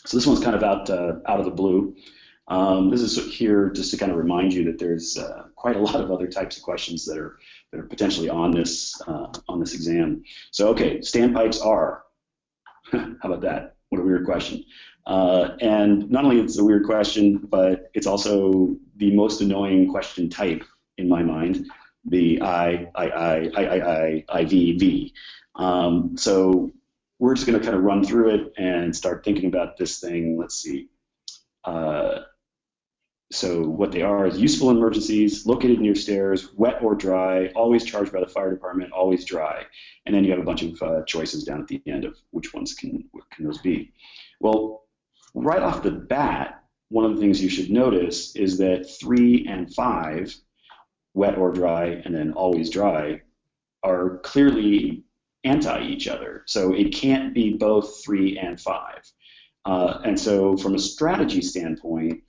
So this one's kind of out of the blue. This is here just to kind of remind you that there's quite a lot of other types of questions that are potentially on this exam. So okay, standpipes are. How about that? What a weird question. And not only is it a weird question, but it's also the most annoying question type in my mind. The V. So we're just going to kind of run through it and start thinking about this thing. Let's see. So what they are is useful emergencies, located near stairs, wet or dry, always charged by the fire department, always dry. And then you have a bunch of choices down at the end of which ones can those be. Well, right off the bat, one of the things you should notice is that 3 and 5, wet or dry, and then always dry, are clearly anti each other. So it can't be both 3 and 5. And so from a strategy standpoint,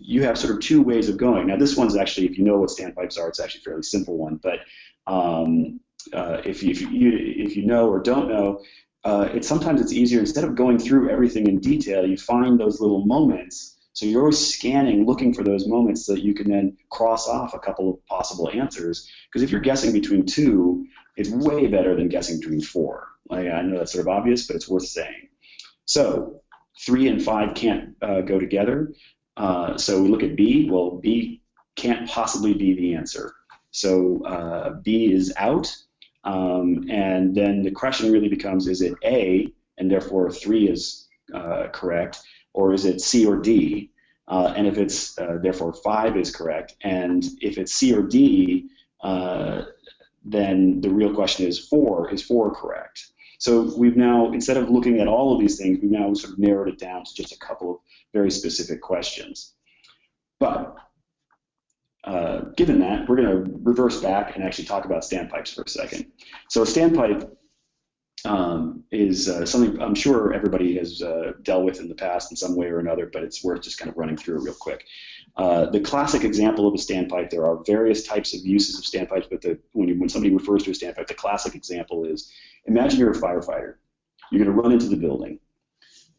you have sort of two ways of going. Now this one's actually, if you know what standpipes are, it's actually a fairly simple one, but if you know or don't know, sometimes it's easier, instead of going through everything in detail, you find those little moments. So you're always scanning, looking for those moments so that you can then cross off a couple of possible answers. Because if you're guessing between 2, it's way better than guessing between 4. Like, I know that's sort of obvious, but it's worth saying. So 3 and 5 can't go together. So we look at B. Well, B can't possibly be the answer. So B is out. And then the question really becomes, is it A, and therefore 3 is correct, or is it C or D? And if it's, therefore 5 is correct. And if it's C or D, then the real question is 4 correct? So we've now, instead of looking at all of these things, we've now sort of narrowed it down to just a couple of very specific questions. But given that, we're going to reverse back and actually talk about standpipes for a second. So a standpipe is something I'm sure everybody has dealt with in the past in some way or another, but it's worth just kind of running through it real quick. The classic example of a standpipe, there are various types of uses of standpipes, but when somebody refers to a standpipe, the classic example is, imagine you're a firefighter. You're going to run into the building.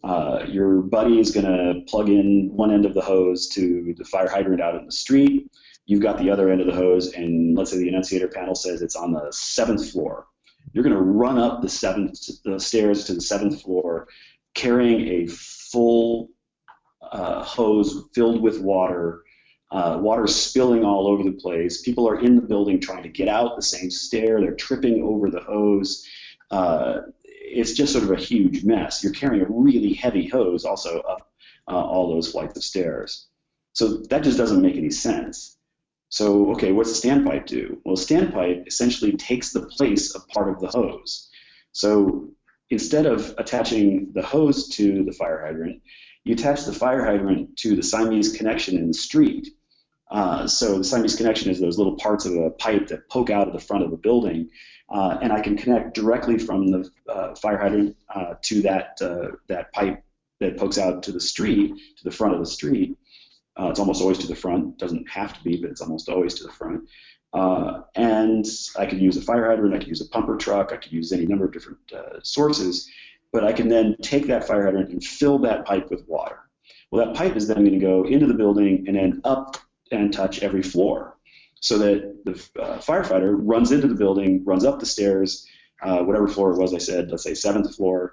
Your buddy is going to plug in one end of the hose to the fire hydrant out in the street. You've got the other end of the hose, and let's say the annunciator panel says it's on the 7th floor. You're going to run up the stairs to the 7th floor, carrying a full hose filled with water. Water spilling all over the place. People are in the building trying to get out the same stair. They're tripping over the hose. It's just sort of a huge mess. You're carrying a really heavy hose also up all those flights of stairs. So that just doesn't make any sense. So, okay, what's a standpipe do? Well, a standpipe essentially takes the place of part of the hose. So instead of attaching the hose to the fire hydrant, you attach the fire hydrant to the Siamese connection in the street. So the Siamese connection is those little parts of a pipe that poke out of the front of the building, and I can connect directly from the fire hydrant to that pipe that pokes out to the street, to the front of the street. It's almost always to the front. It doesn't have to be, but it's almost always to the front. And I could use a fire hydrant, I could use a pumper truck, I could use any number of different sources, but I can then take that fire hydrant and fill that pipe with water. Well, that pipe is then going to go into the building and then up and touch every floor, so that the firefighter runs into the building, runs up the stairs, whatever floor it was I said, let's say 7th floor.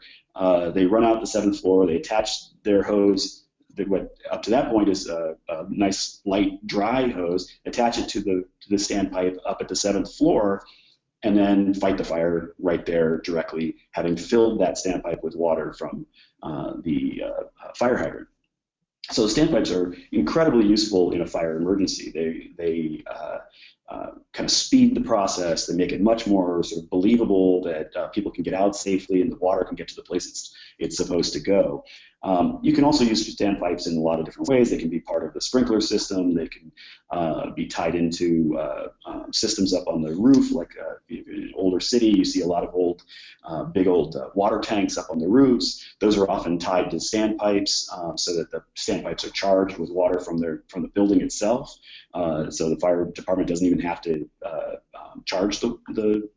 They run out the 7th floor, they attach their hose. What up to that point is a nice light dry hose, attach it to the standpipe up at the 7th floor, and then fight the fire right there directly, having filled that standpipe with water from the fire hydrant. So standpipes are incredibly useful in a fire emergency. They kind of speed the process. They make it much more sort of believable that people can get out safely and the water can get to the place it's supposed to go. You can also use standpipes in a lot of different ways. They can be part of the sprinkler system. They can be tied into systems up on the roof, like in an older city, you see a lot of big old water tanks up on the roofs. Those are often tied to standpipes so that the standpipes are charged with water from the building itself. So the fire department doesn't even have to charge the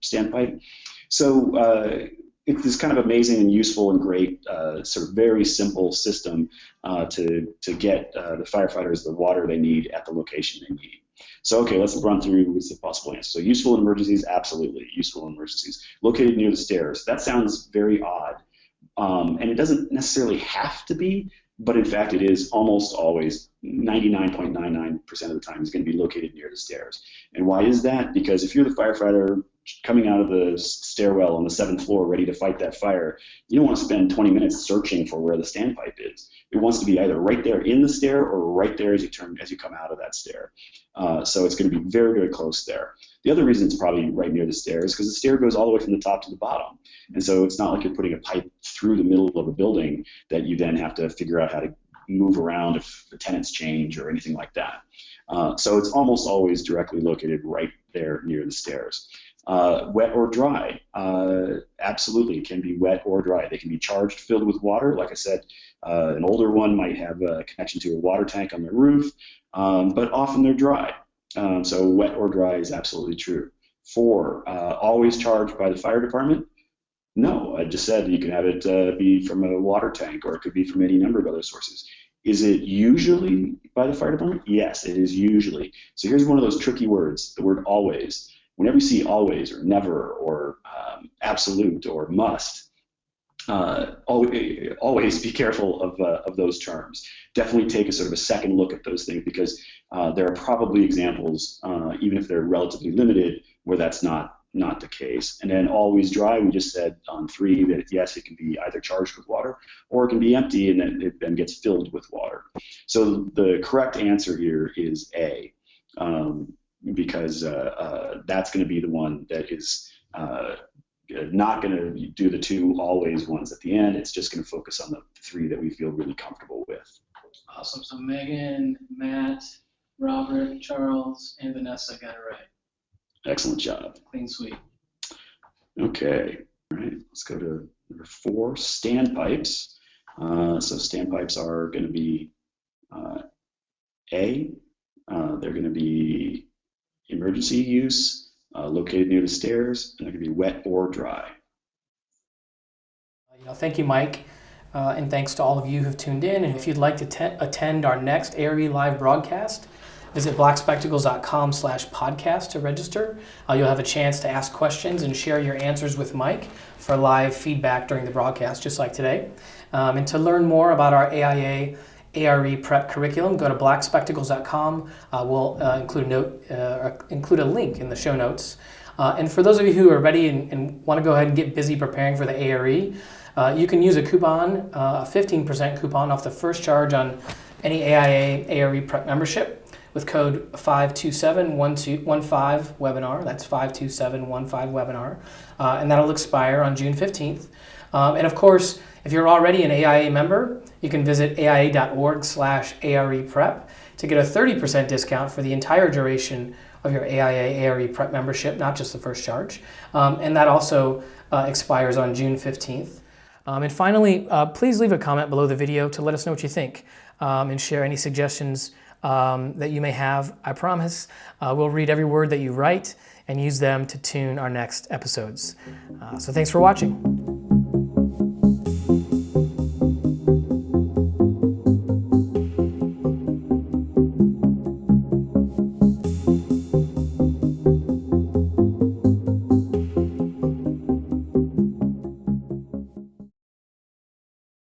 standpipe. So it's this kind of amazing and useful and great, sort of very simple system to get the firefighters the water they need at the location they need. So, okay, let's run through with the possible answers. So, useful in emergencies, absolutely, useful in emergencies. Located near the stairs, that sounds very odd. And it doesn't necessarily have to be, but in fact it is almost always, 99.99% of the time, is going to be located near the stairs. And why is that? Because if you're the firefighter coming out of the stairwell on the 7th floor ready to fight that fire, you don't want to spend 20 minutes searching for where the standpipe is. It wants to be either right there in the stair or right there as you come out of that stair. So it's going to be very, very close there. The other reason it's probably right near the stair is because the stair goes all the way from the top to the bottom. And so it's not like you're putting a pipe through the middle of a building that you then have to figure out how to move around if the tenants change or anything like that. So it's almost always directly located right there near the stairs. Wet or dry, absolutely, it can be wet or dry. They can be charged, filled with water. Like I said, an older one might have a connection to a water tank on their roof, but often they're dry. So wet or dry is absolutely true. 4, always charged by the fire department? No, I just said you can have it be from a water tank, or it could be from any number of other sources. Is it usually by the fire department? Yes, it is usually. So here's one of those tricky words, the word always. Whenever you see always or never or absolute or must, always be careful of those terms. Definitely take a sort of a second look at those things, because there are probably examples, even if they're relatively limited, where that's not the case. And then always dry, we just said on 3 that yes, it can be either charged with water or it can be empty and then it then gets filled with water. So the correct answer here is A. Because that's going to be the one that is not going to do the 2 always ones at the end. It's just going to focus on the 3 that we feel really comfortable with. Awesome. So Megan, Matt, Robert, Charles, and Vanessa got it right. Excellent job. Clean sweep. Okay. All right. Let's go to number 4, standpipes. So standpipes are going to be A. They're going to be emergency use, located near the stairs, and they're going to be wet or dry. Thank you, Mike, and thanks to all of you who've tuned in. And if you'd like to attend our next a.r.e. live broadcast, visit blackspectacles.com/podcast to register. You'll have a chance to ask questions and share your answers with Mike for live feedback during the broadcast, just like today. And to learn more about our AIA a.r.e. prep curriculum, go to blackspectacles.com. We'll include a link in the show notes. And for those of you who are ready and want to go ahead and get busy preparing for the a.r.e., you can use a coupon, a 15% coupon off the first charge on any AIA a.r.e. prep membership with code 527-15-webinar. That's 527-15-webinar. And that'll expire on June 15th. And of course, if you're already an AIA member, you can visit aia.org/ARE prep to get a 30% discount for the entire duration of your AIA ARE prep membership, not just the first charge. And that also expires on June 15th. And finally, please leave a comment below the video to let us know what you think and share any suggestions that you may have. I promise we'll read every word that you write and use them to tune our next episodes. So thanks for watching.